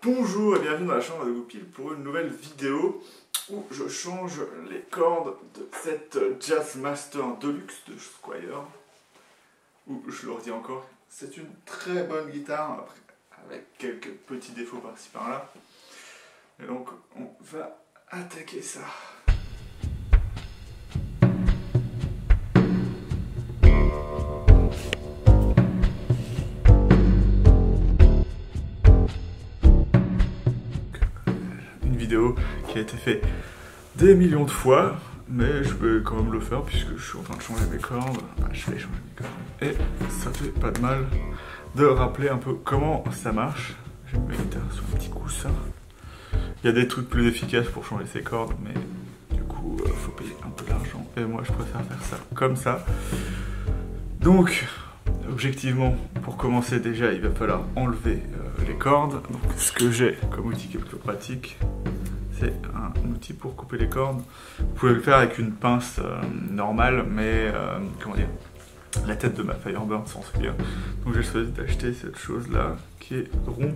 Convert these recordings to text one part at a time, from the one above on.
Bonjour et bienvenue dans la chambre de Goupil pour une nouvelle vidéo où je change les cordes de cette Jazzmaster Deluxe de Squier. Où je le redis encore, c'est une très bonne guitare après, avec quelques petits défauts par-ci par-là. Et donc on va attaquer ça. Qui a été fait des millions de fois, mais je vais quand même le faire puisque je suis en train de changer mes cordes. Je vais changer mes cordes et ça fait pas de mal de rappeler un peu comment ça marche. J'ai mis ma guitare sur un petit coussin. Il y a des trucs plus efficaces pour changer ses cordes, mais du coup faut payer un peu d'argent et moi je préfère faire ça comme ça. Donc objectivement, pour commencer déjà, il va falloir enlever les cordes. Donc, ce que j'ai comme outil qui est plutôt pratique, c'est un outil pour couper les cordes. Vous pouvez le faire avec une pince normale, mais comment dire, la tête de ma Firebird s'en souvient. Donc j'ai choisi d'acheter cette chose-là, qui est rond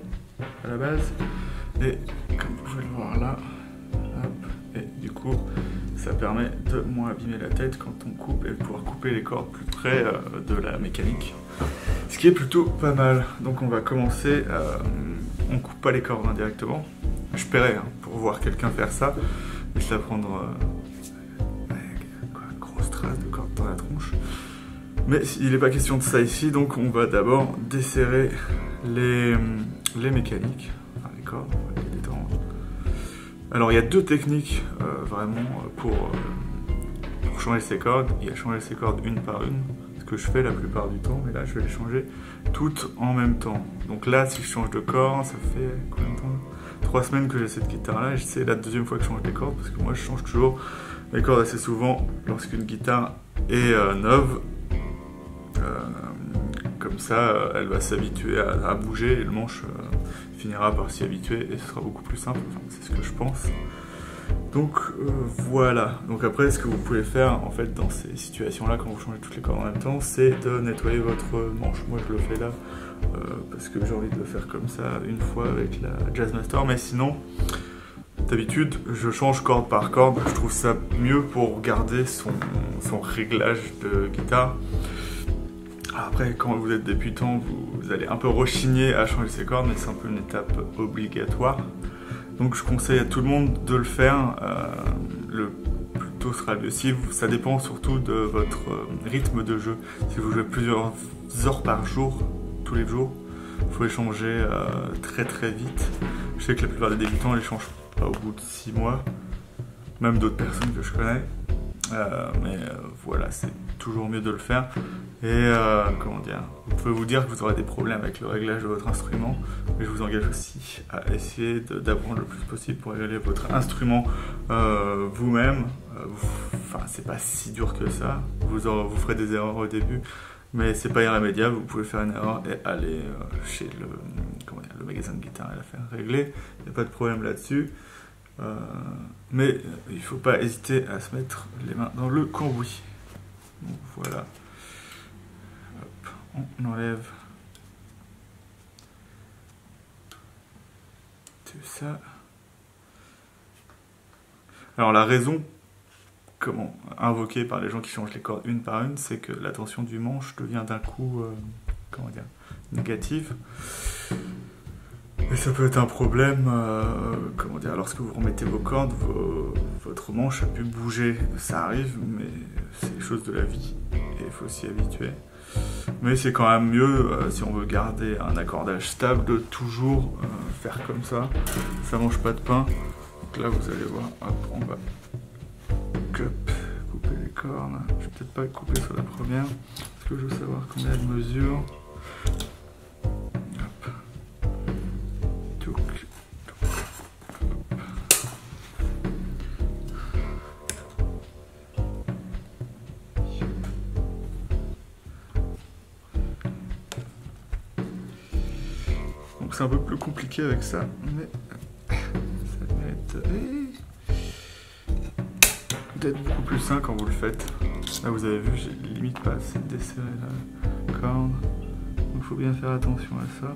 à la base. Et comme vous pouvez le voir là, hop, et du coup, ça permet de moins abîmer la tête quand on coupe et de pouvoir couper les cordes plus près de la mécanique. Ce qui est plutôt pas mal. Donc on va commencer, on coupe pas les cordes indirectement. Je paierais pour voir quelqu'un faire ça, mais ça va prendre une grosse trace de cordes dans la tronche. Mais il n'est pas question de ça ici, donc on va d'abord desserrer les mécaniques, enfin les cordes, on va les détendre. Alors il y a deux techniques vraiment pour changer ces cordes. Il y a changer ces cordes une par une, ce que je fais la plupart du temps, mais là je vais les changer toutes en même temps. Donc là si je change de corde, ça fait combien de temps ? 3 semaines que j'ai cette guitare là, et c'est la deuxième fois que je change les cordes, parce que moi je change toujours les cordes assez souvent lorsqu'une guitare est neuve. Comme ça elle va s'habituer à bouger et le manche finira par s'y habituer et ce sera beaucoup plus simple, enfin, c'est ce que je pense. Donc voilà, donc après ce que vous pouvez faire en fait dans ces situations là quand vous changez toutes les cordes en même temps, c'est de nettoyer votre manche. Moi je le fais là parce que j'ai envie de le faire comme ça une fois avec la Jazzmaster, mais sinon d'habitude je change corde par corde, je trouve ça mieux pour garder son réglage de guitare. Après quand vous êtes débutant vous allez un peu rechigner à changer ses cordes, mais c'est un peu une étape obligatoire. Donc je conseille à tout le monde de le faire, le plus tôt sera le mieux. Ça dépend surtout de votre rythme de jeu. Si vous jouez plusieurs heures par jour, tous les jours, il faut les changer très très vite. Je sais que la plupart des débutants ne les changent pas au bout de 6 mois, même d'autres personnes que je connais. Mais voilà, c'est toujours mieux de le faire. Et comment dire, vous pouvez vous dire que vous aurez des problèmes avec le réglage de votre instrument, mais je vous engage aussi à essayer d'apprendre le plus possible pour régler votre instrument vous-même. Enfin, c'est pas si dur que ça, vous ferez des erreurs au début, mais c'est pas irrémédiable. Vous pouvez faire une erreur et aller chez le magasin de guitare et la faire régler, il n'y a pas de problème là-dessus. Mais il ne faut pas hésiter à se mettre les mains dans le cambouis. Donc voilà. Hop, on enlève tout ça. Alors la raison invoquée par les gens qui changent les cordes une par une, c'est que la tension du manche devient d'un coup négative. Et ça peut être un problème, lorsque vous remettez vos cordes, votre manche a pu bouger. Ça arrive, mais c'est les choses de la vie et il faut s'y habituer. Mais c'est quand même mieux, si on veut garder un accordage stable, de toujours faire comme ça. Ça mange pas de pain. Donc là, vous allez voir, hop, on va couper les cordes. Je vais peut-être pas le couper sur la première, parce que je veux savoir combien elle mesure. Donc c'est un peu plus compliqué avec ça, mais ça va être peut-être beaucoup plus sain quand vous le faites. Là vous avez vu, j'ai limite pas assez desserré la corde, donc il faut bien faire attention à ça.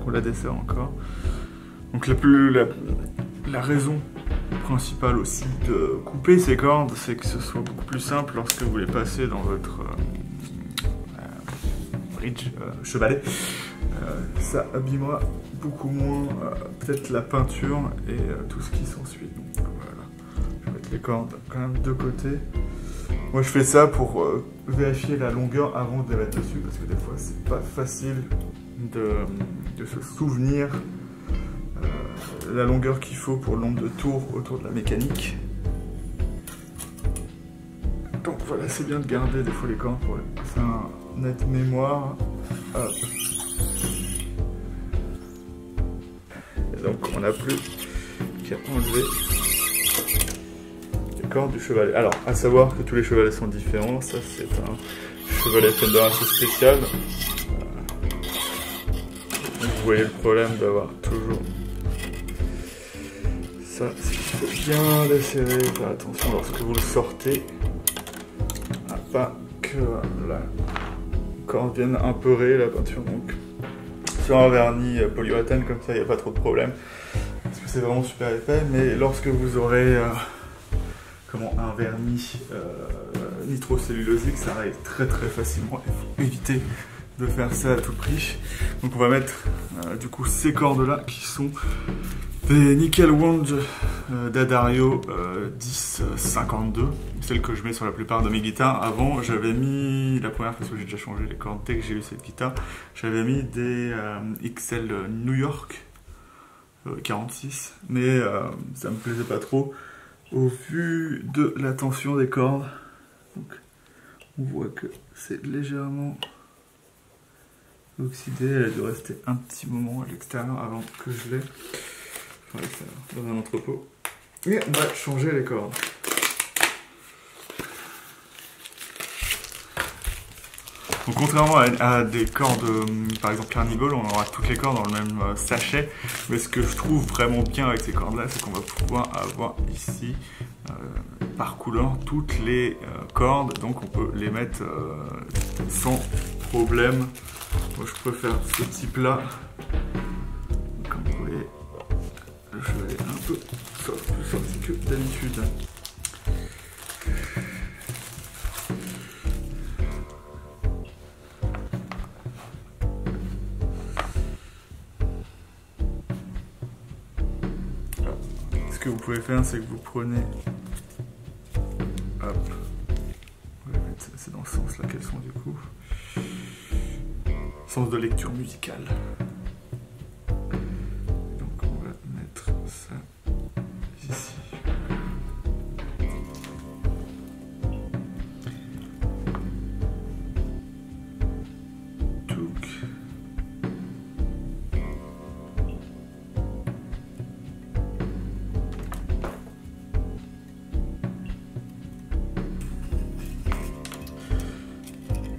qu'on la dessert encore. Donc la raison principale aussi de couper ces cordes, c'est que ce soit beaucoup plus simple lorsque vous les passez dans votre bridge chevalet. Ça abîmera beaucoup moins peut-être la peinture et tout ce qui s'ensuit. Donc voilà, je vais mettre les cordes quand même de côté. Moi je fais ça pour vérifier la longueur avant de les mettre dessus, parce que des fois c'est pas facile de se souvenir la longueur qu'il faut pour le nombre de tours autour de la mécanique. Donc voilà, c'est bien de garder des fois les cordes pour faire un net mémoire. Hop. Et donc on n'a plus qu'à enlever les cordes du chevalet. Alors, à savoir que tous les chevalets sont différents. Ça c'est un chevalet Fender assez spécial. Vous voyez le problème d'avoir toujours ça, c'est qu'il faut bien desserrer, faire attention lorsque vous le sortez à pas que la corde vienne impeurer la peinture. Donc sur un vernis polyuréthane comme ça, il n'y a pas trop de problème parce que c'est vraiment super épais. Mais lorsque vous aurez un vernis nitrocellulosique, ça arrive très facilement. Il faut éviter de faire ça à tout prix. Donc on va mettre du coup ces cordes là qui sont des Nickel Wand d'Addario 1052, celles que je mets sur la plupart de mes guitares. Avant j'avais mis, la première fois que j'ai déjà changé les cordes dès que j'ai eu cette guitare, j'avais mis des XL New York 46, mais ça me plaisait pas trop au vu de la tension des cordes. Donc on voit que c'est légèrement oxydé, elle a dû rester un petit moment à l'extérieur avant que je l'ai. Dans un entrepôt. Et on va changer les cordes. Donc contrairement à des cordes, par exemple Carnival, on aura toutes les cordes dans le même sachet. Mais ce que je trouve vraiment bien avec ces cordes-là, c'est qu'on va pouvoir avoir ici, par couleur, toutes les cordes. Donc on peut les mettre sans problème. Moi je préfère ce type-là. Comme vous voyez, le chevalet est un peu plus sorti que d'habitude. Ce que vous pouvez faire, c'est que vous prenez, hop, c'est dans ce sens là qu'elles sont du coup, sens de lecture musicale. Ça ici. Touk.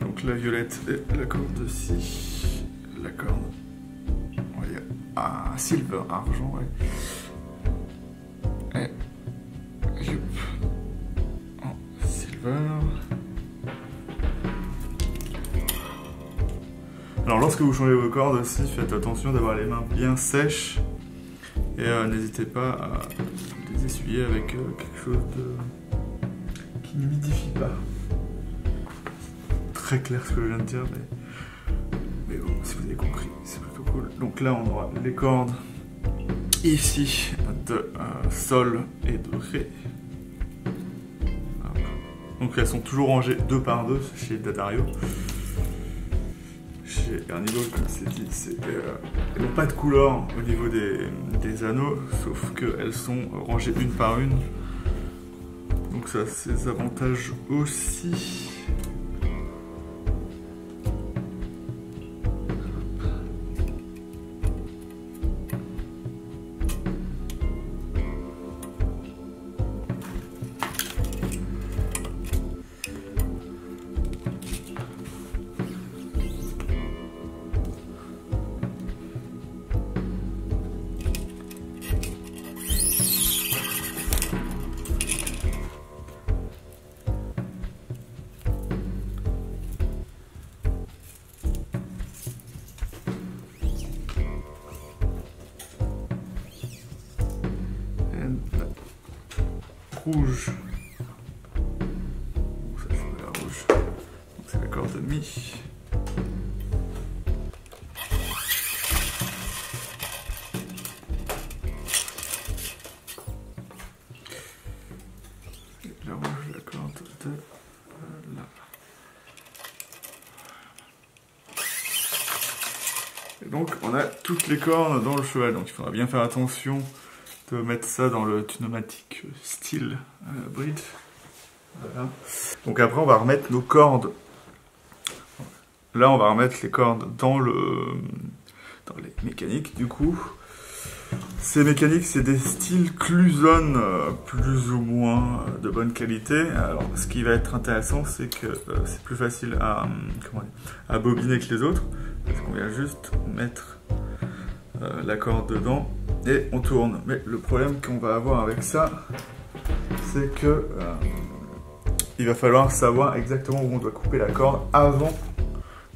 Donc la violette et la corde de si. La corde. Il y a un silver, argent, ouais. Alors lorsque vous changez vos cordes aussi, faites attention d'avoir les mains bien sèches et n'hésitez pas à les essuyer avec quelque chose qui n'humidifie pas. Très clair ce que je viens de dire, mais bon, si vous avez compris, c'est plutôt cool. Donc là on aura les cordes ici de sol et de ré. Donc elles sont toujours rangées 2 par 2 chez D'Addario. Chez Carnival, comme c'est dit, elles n'ont pas de couleur au niveau des anneaux, sauf qu'elles sont rangées une par une. Donc ça a ses avantages aussi. rouge. Ça c'est pas la rouge. Donc c'est la corde de mi. Et la rouge, la corde de la. Et donc on a toutes les cornes dans le cheval, donc il faudra bien faire attention de mettre ça dans le pneumatique style bridge. Voilà. Donc après on va remettre nos cordes. Là on va remettre les cordes dans les mécaniques du coup. Ces mécaniques c'est des styles Cluson plus ou moins de bonne qualité. Alors ce qui va être intéressant c'est que c'est plus facile à bobiner que les autres. Parce qu'on vient juste mettre la corde dedans et on tourne. Mais le problème qu'on va avoir avec ça, c'est que il va falloir savoir exactement où on doit couper la corde avant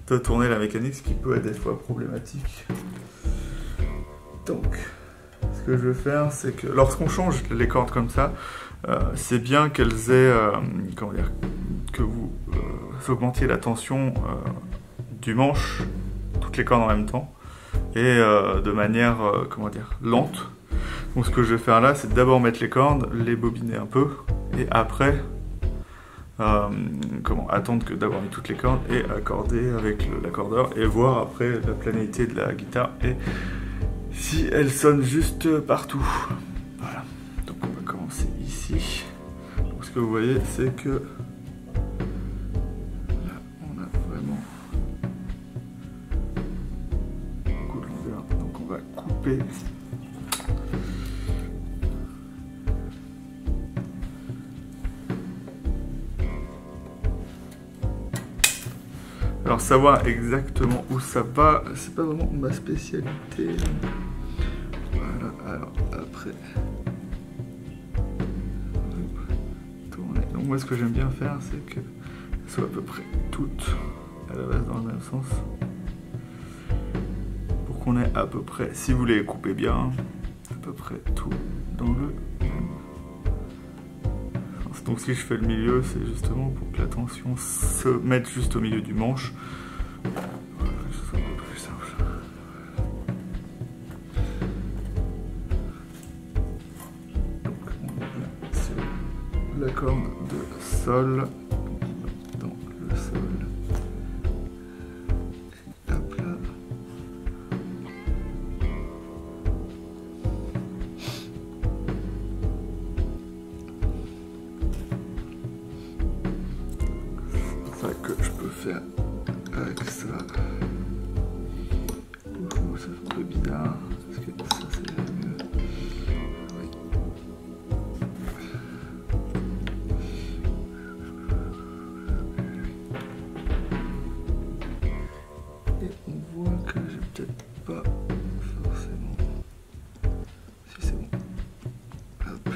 de tourner la mécanique, ce qui peut être des fois problématique. Donc, ce que je vais faire, c'est que lorsqu'on change les cordes comme ça, c'est bien qu'elles aient, comment dire, que vous augmentiez la tension du manche, toutes les cordes en même temps, et de manière, comment dire, lente. Donc ce que je vais faire là, c'est d'abord mettre les cordes, les bobiner un peu, et après, attendre d'avoir mis toutes les cordes et accorder avec l'accordeur, et voir après la planéité de la guitare, et si elle sonne juste partout. Voilà, donc on va commencer ici. Donc ce que vous voyez, c'est que là, on a vraiment beaucoup de longueur, donc on va couper. Alors savoir exactement où ça va, c'est pas vraiment ma spécialité. Voilà, alors après, tourner. Donc moi ce que j'aime bien faire, c'est que ce soit à peu près toutes à la base dans le même sens. Pour qu'on ait à peu près, si vous les coupez bien, à peu près tout dans le même sens. Donc si je fais le milieu, c'est justement pour que la tension se mette juste au milieu du manche. Voilà, c'est un peu plus simple. Donc on revient sur la corde de sol, dans le sol. Et hop là. C'est ça que je peux faire avec ça. Ça fait un peu bizarre, parce que ça c'est mieux. Oui. Et on voit que j'ai peut-être pas forcément. Si c'est bon. Hop.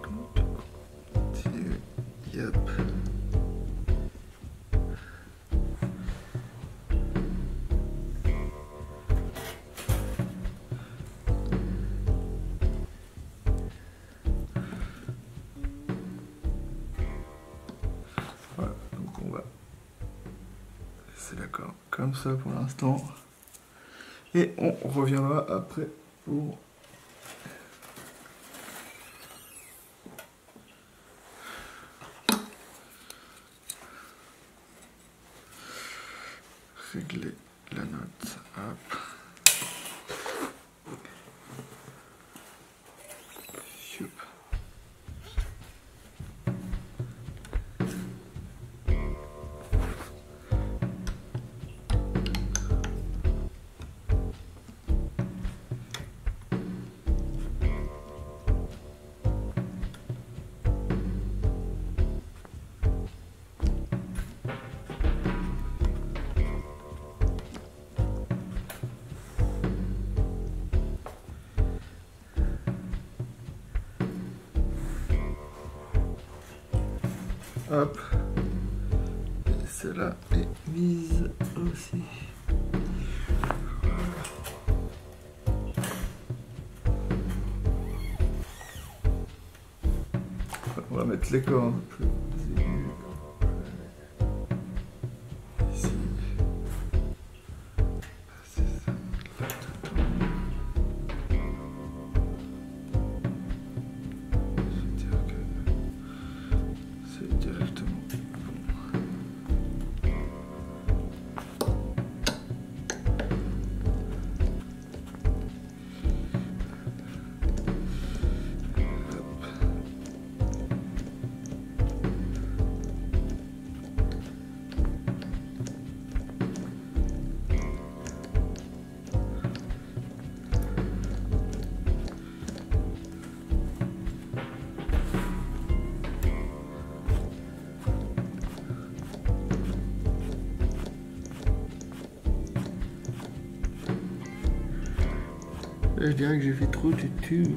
Continue. Yep. Voilà, donc on va laisser la corde comme ça pour l'instant. Et on reviendra après pour régler la note. Hop. Youp. Hop. Et celle-là est mise aussi. va mettre les cordes plus aiguës. Ici. C'est ça. Là, c'est directement bon. Je dirais que j'ai fait trop de tubes.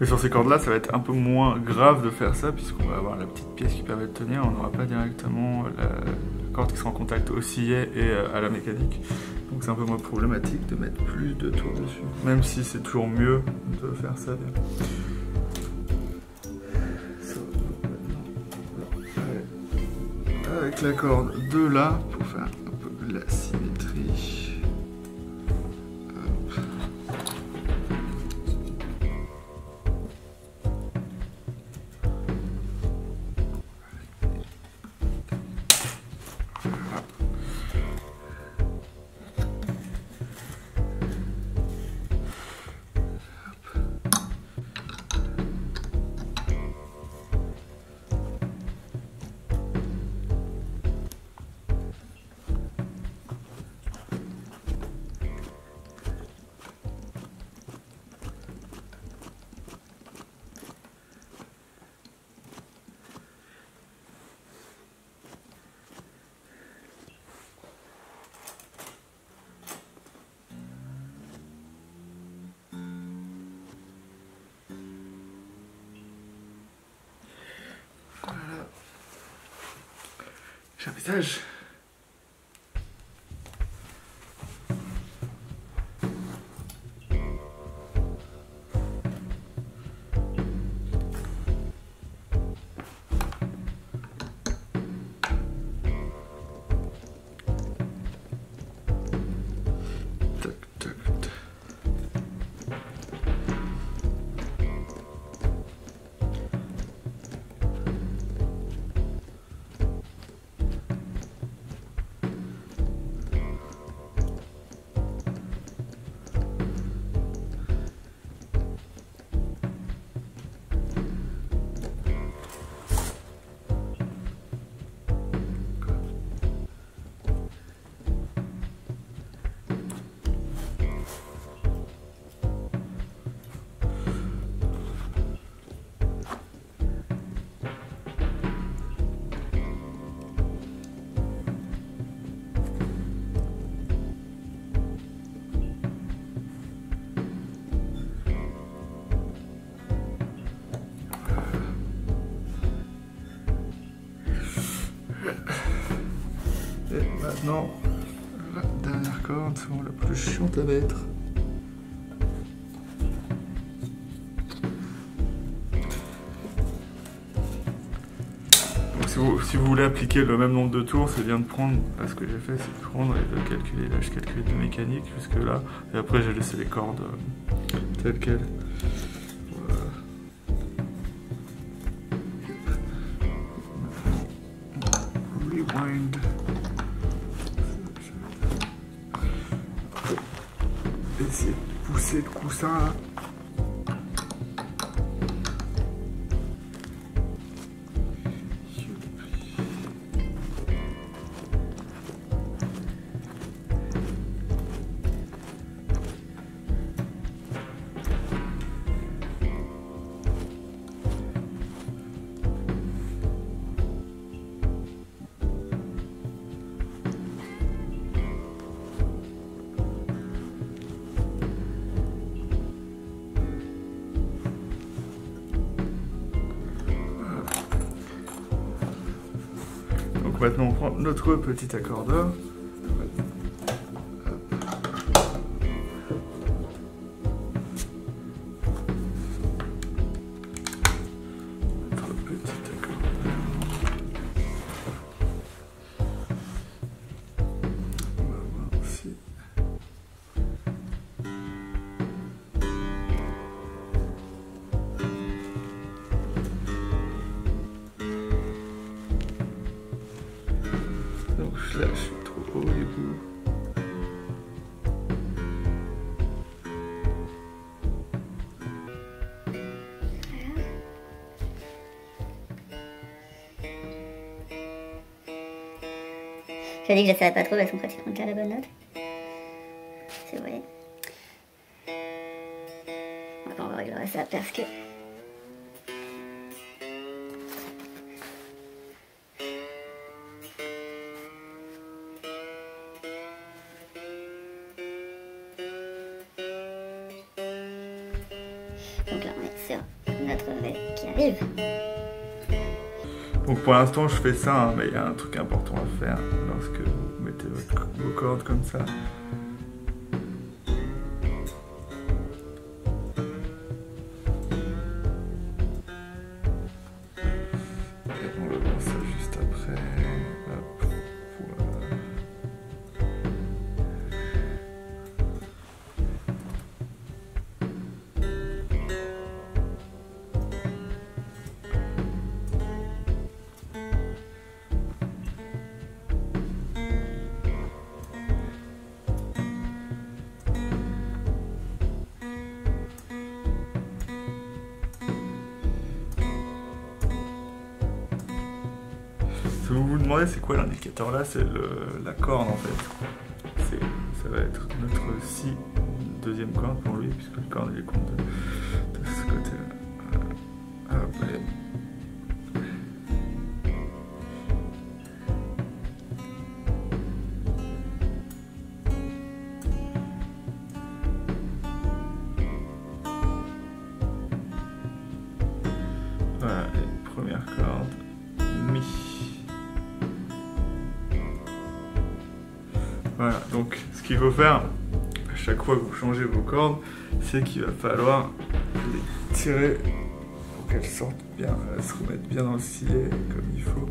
Mais sur ces cordes-là, ça va être un peu moins grave de faire ça, puisqu'on va avoir la petite pièce qui permet de tenir. On n'aura pas directement la corde qui sera en contact au sillet et à la mécanique. Donc c'est un peu moins problématique de mettre plus de tours dessus. Même si c'est toujours mieux de faire ça. Avec la corde de là, pour faire un peu de la symétrie. J'ai un message. Et maintenant, la dernière corde, c'est la plus chiante à mettre. Donc si vous voulez appliquer le même nombre de tours, c'est bien de prendre, ce que j'ai fait, c'est de prendre et de calculer. Là, je calcule de mécanique jusque là, et après j'ai laissé les cordes telles quelles. Voilà. Rewind. Essayer de pousser le coussin là. maintenant on prend notre petit accordeur. Là, je suis trop haut du coup. J'ai dit que j'essaierais pas trop parce qu'on pratiquement déjà la bonne note. C'est vrai. On va régler ça parce que... Donc là on est sur notre ré qui arrive. Donc pour l'instant je fais ça, hein, mais il y a un truc important à faire lorsque vous mettez vos cordes comme ça. Et on va voir ça juste après. Hop, voilà. Si vous vous demandez c'est quoi l'indicateur là, c'est la corde en fait. Ça va être notre si deuxième corde pour lui, puisque le corde il est compte de ce côté-là. Hop, allez. Voilà, et première corde, mi. Voilà, donc ce qu'il faut faire à chaque fois que vous changez vos cordes, c'est qu'il va falloir les tirer pour qu'elles sortent bien, se remettent bien dans le sillet comme il faut.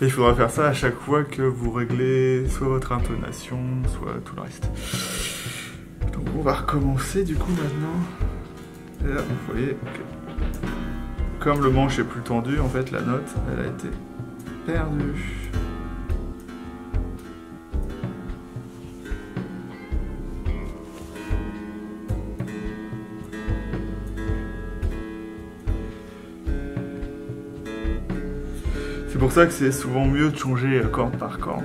Et il faudra faire ça à chaque fois que vous réglez soit votre intonation, soit tout le reste. Donc on va recommencer du coup maintenant. Et là vous voyez que comme le manche est plus tendu, en fait la note elle a été perdue. C'est pour ça que c'est souvent mieux de changer corde par corde,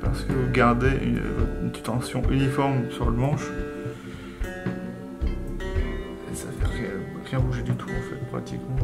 parce que vous gardez une tension uniforme sur le manche, et ça fait rien bouger du tout en fait, pratiquement.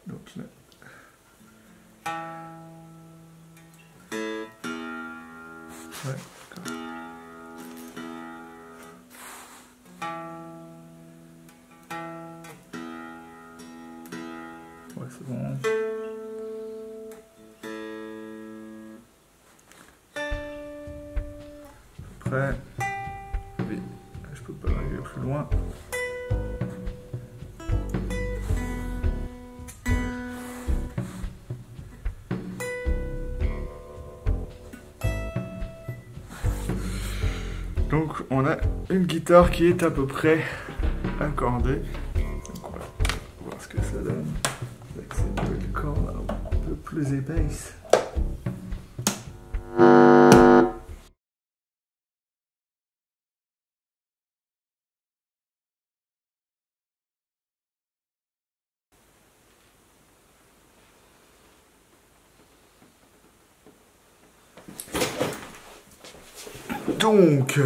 Donc là. Ouais, d'accord. Ouais, c'est bon. Après, oui, je peux pas aller plus loin. Donc on a une guitare qui est à peu près accordée. Donc on va voir ce que ça donne avec ces nouvelles cordes un peu plus épaisses. Donc,